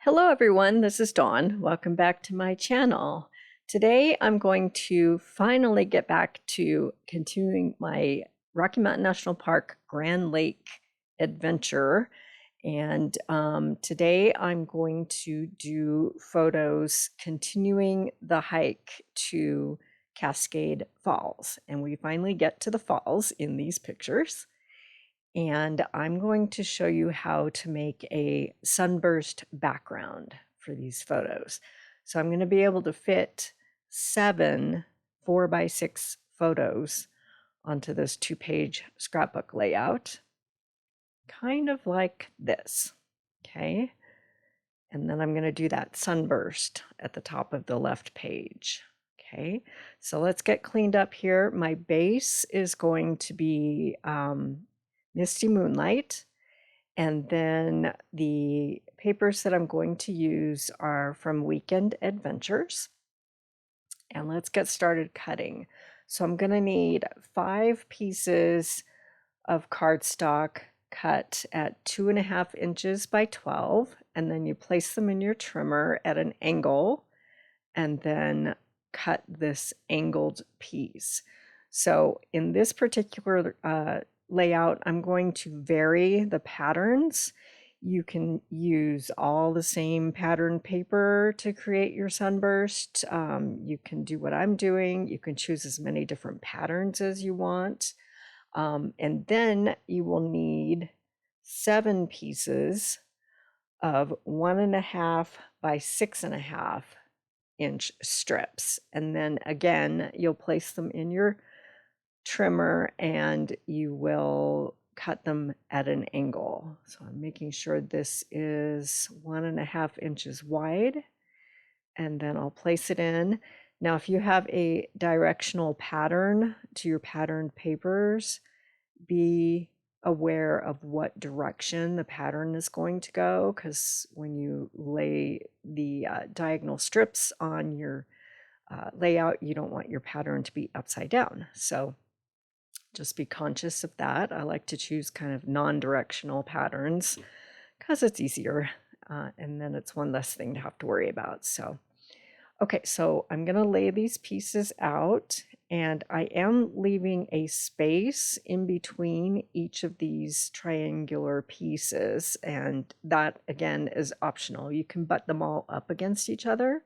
Hello everyone, this is Dawn. Welcome back to my channel. Today I'm going to finally get back to continuing my Rocky Mountain National Park Grand Lake adventure. And today I'm going to do photos continuing the hike to Cascade Falls. And we finally get to the falls in these pictures. And I'm going to show you how to make a sunburst background for these photos. So I'm going to be able to fit 7 4x6 photos onto this 2-page scrapbook layout, kind of like this, okay? And then I'm going to do that sunburst at the top of the left page. Okay, so let's get cleaned up here. My base is going to be Misty Moonlight, and then the papers that I'm going to use are from Weekend Adventures. And let's get started cutting. So I'm going to need 5 pieces of cardstock cut at 2.5 inches by 12, and then you place them in your trimmer at an angle and then cut this angled piece. So in this particular layout, I'm going to vary the patterns. You can use all the same pattern paper to create your sunburst. You can do what I'm doing. You can choose as many different patterns as you want. And then you will need 7 pieces of 1.5 by 6.5 inch strips. And then again, you'll place them in your trimmer and you will cut them at an angle. So I'm making sure this is 1.5 inches wide, and then I'll place it in. Now, if you have a directional pattern to your patterned papers, be aware of what direction the pattern is going to go, because when you lay the diagonal strips on your layout, you don't want your pattern to be upside down. So just be conscious of that. I like to choose kind of non-directional patterns because it's easier, and then it's one less thing to have to worry about. So okay, so I'm going to lay these pieces out, and I am leaving a space in between each of these triangular pieces, and that again is optional. You can butt them all up against each other.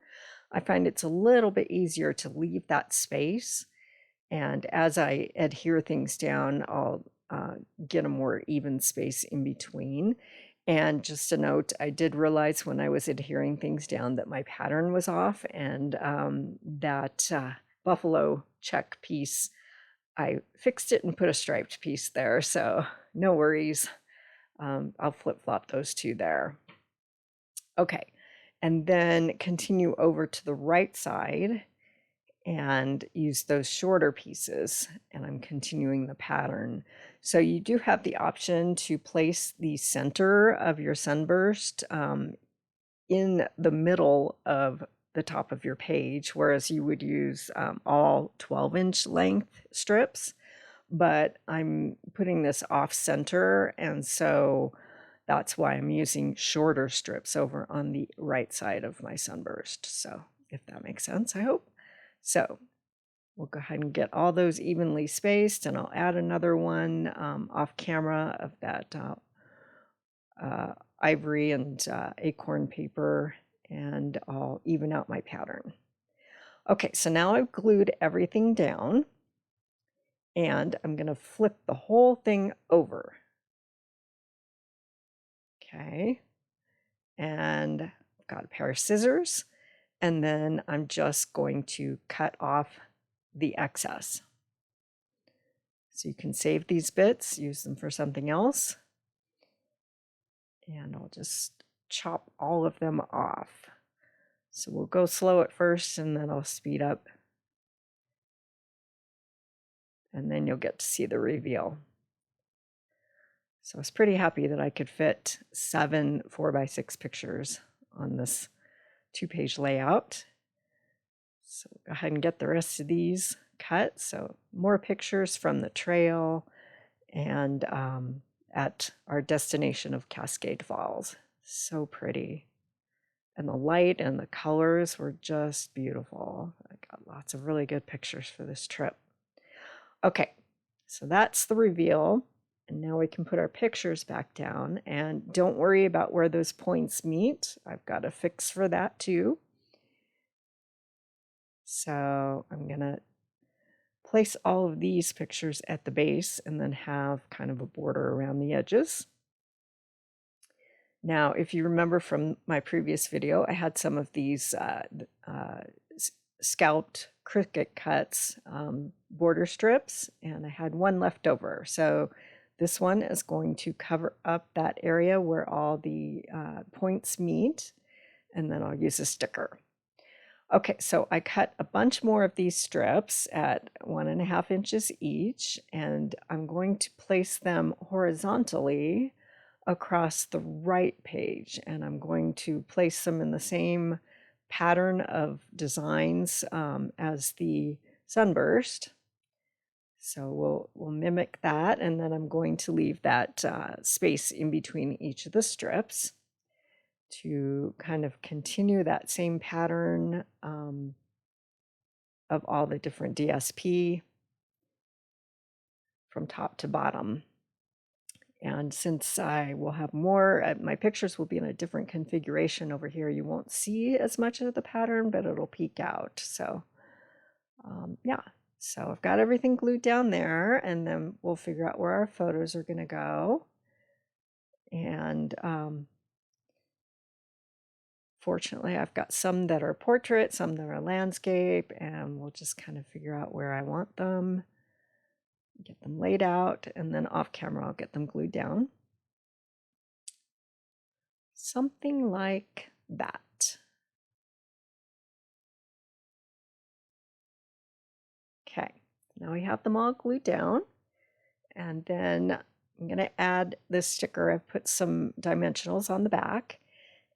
I find it's a little bit easier to leave that space, and as I adhere things down, I'll get a more even space in between. And just a note, I did realize when I was adhering things down that my pattern was off, and that buffalo check piece, I fixed it and put a striped piece there, so no worries. I'll flip-flop those two there. Okay, and then continue over to the right side and use those shorter pieces, and I'm continuing the pattern. So you do have the option to place the center of your sunburst in the middle of the top of your page, whereas you would use all 12-inch length strips, but I'm putting this off center, and so that's why I'm using shorter strips over on the right side of my sunburst. So if that makes sense, I hope. So we'll go ahead and get all those evenly spaced, and I'll add another one off camera of that ivory and acorn paper, and I'll even out my pattern. Okay, so now I've glued everything down, and I'm going to flip the whole thing over. Okay, and I've got a pair of scissors, and then I'm just going to cut off the excess. So you can save these bits, use them for something else. And I'll just chop all of them off. So we'll go slow at first, and then I'll speed up. And then you'll get to see the reveal. So I was pretty happy that I could fit 7 4x6 pictures on this 2-page layout. So go ahead and get the rest of these cut. So more pictures from the trail and at our destination of Cascade Falls. So pretty. and the light and the colors were just beautiful. I got lots of really good pictures for this trip. Okay, so that's the reveal. And now we can put our pictures back down, and don't worry about where those points meet. I've got a fix for that too. So I'm gonna place all of these pictures at the base and then have kind of a border around the edges. Now, if you remember from my previous video, I had some of these scalped cricut cuts border strips, and I had one left over. So this one is going to cover up that area where all the points meet, and then I'll use a sticker. Okay, so I cut a bunch more of these strips at 1.5 inches each, and I'm going to place them horizontally across the right page, and I'm going to place them in the same pattern of designs as the Sunburst. So we'll mimic that, and then I'm going to leave that space in between each of the strips to kind of continue that same pattern of all the different DSP from top to bottom. And since I will have more, my pictures will be in a different configuration over here, you won't see as much of the pattern, but it'll peek out. So yeah, so I've got everything glued down there, and then we'll figure out where our photos are going to go. And fortunately, I've got some that are portrait, some that are landscape, and we'll just kind of figure out where I want them, get them laid out, and then off camera I'll get them glued down. Something like that. Okay, now we have them all glued down, and then I'm going to add this sticker. I've put some dimensionals on the back,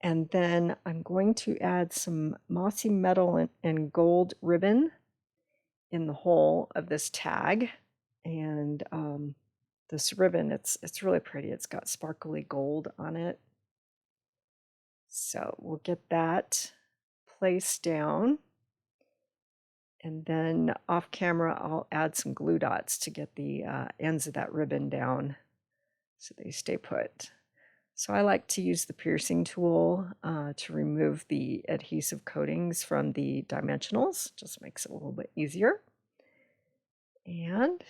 and then I'm going to add some mossy metal and gold ribbon in the hole of this tag. And this ribbon, it's really pretty. It's got sparkly gold on it. So we'll get that placed down. And then off camera, I'll add some glue dots to get the ends of that ribbon down so they stay put. So I like to use the piercing tool to remove the adhesive coatings from the dimensionals. Just makes it a little bit easier. And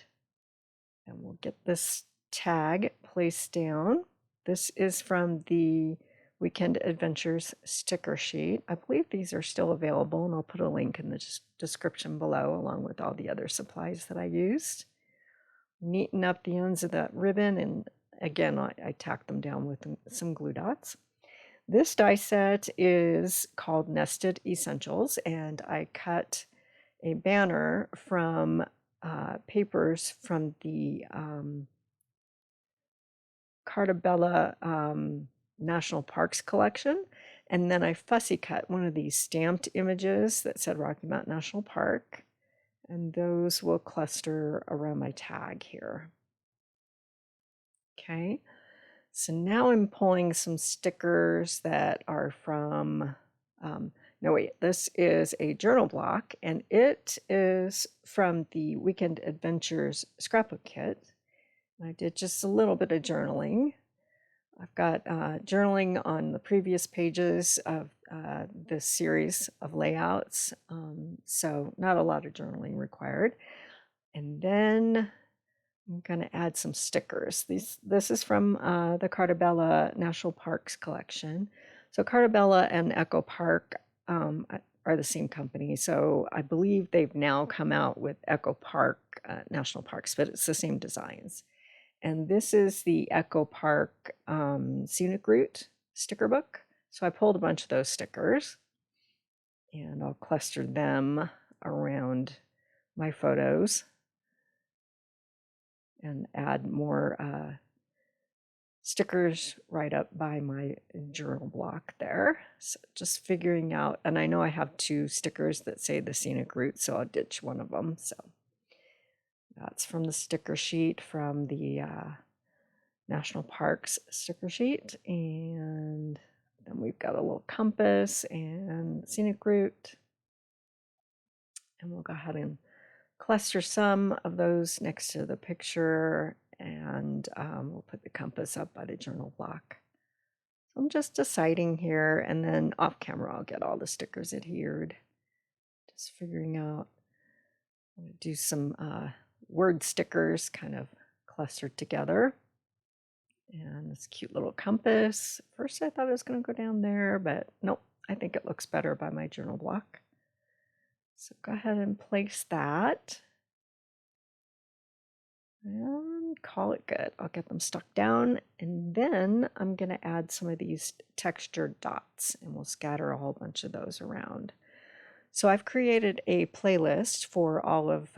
we'll get this tag placed down. This is from the Weekend Adventures sticker sheet. I believe these are still available, and I'll put a link in the description below along with all the other supplies that I used. Neaten up the ends of that ribbon, and again, I tack them down with some glue dots. This die set is called Nested Essentials, and I cut a banner from papers from the Cartabella National Parks collection, and then I fussy cut one of these stamped images that said Rocky Mountain National Park, and those will cluster around my tag here. Okay, so now I'm pulling some stickers that are from no wait, this is a journal block, and it is from the Weekend Adventures scrapbook kit. I did just a little bit of journaling. I've got journaling on the previous pages of this series of layouts, so not a lot of journaling required. And then I'm going to add some stickers. This is from the Cartabella National Parks collection. So Cartabella and Echo Park are the same company, so I believe they've now come out with Echo Park National Parks, but it's the same designs. And this is the Echo Park Scenic Route sticker book. So I pulled a bunch of those stickers, and I'll cluster them around my photos and add more stickers right up by my journal block there. So just figuring out, and I know I have 2 stickers that say the Scenic Route, so I'll ditch one of them. So that's from the sticker sheet from the National Parks sticker sheet, and Then we've got a little compass and scenic route. And we'll go ahead and cluster some of those next to the picture, and we'll put the compass up by the journal block. So I'm just deciding here, and then off camera I'll get all the stickers adhered. Just figuring out, I'm going to do some word stickers kind of clustered together. And this cute little compass. First I thought it was going to go down there, but nope, I think it looks better by my journal block. So go ahead and place that. And call it good. I'll get them stuck down, and then I'm going to add some of these textured dots, and we'll scatter a whole bunch of those around. So I've created a playlist for all of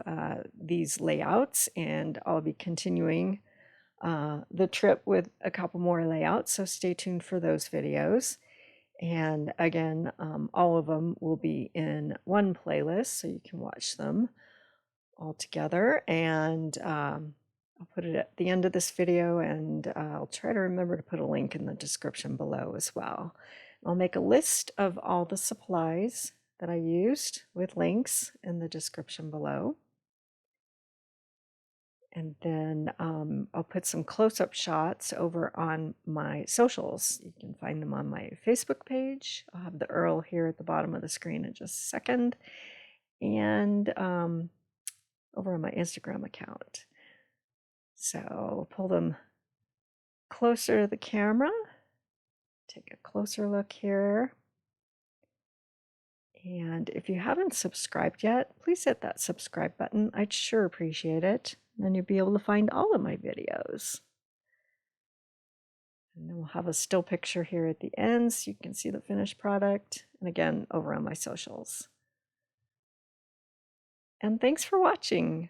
these layouts, and I'll be continuing the trip with a couple more layouts, so stay tuned for those videos. And again, all of them will be in one playlist, so you can watch them all together. And I'll put it at the end of this video, and I'll try to remember to put a link in the description below as well. I'll make a list of all the supplies that I used with links in the description below. And then I'll put some close-up shots over on my socials. You can find them on my Facebook page. I'll have the URL here at the bottom of the screen in just a second. And over on my Instagram account. So I'll pull them closer to the camera. Take a closer look here. And if you haven't subscribed yet, please hit that subscribe button. I'd sure appreciate it. And then you'll be able to find all of my videos. And then we'll have a still picture here at the end so you can see the finished product. And again, over on my socials. And thanks for watching.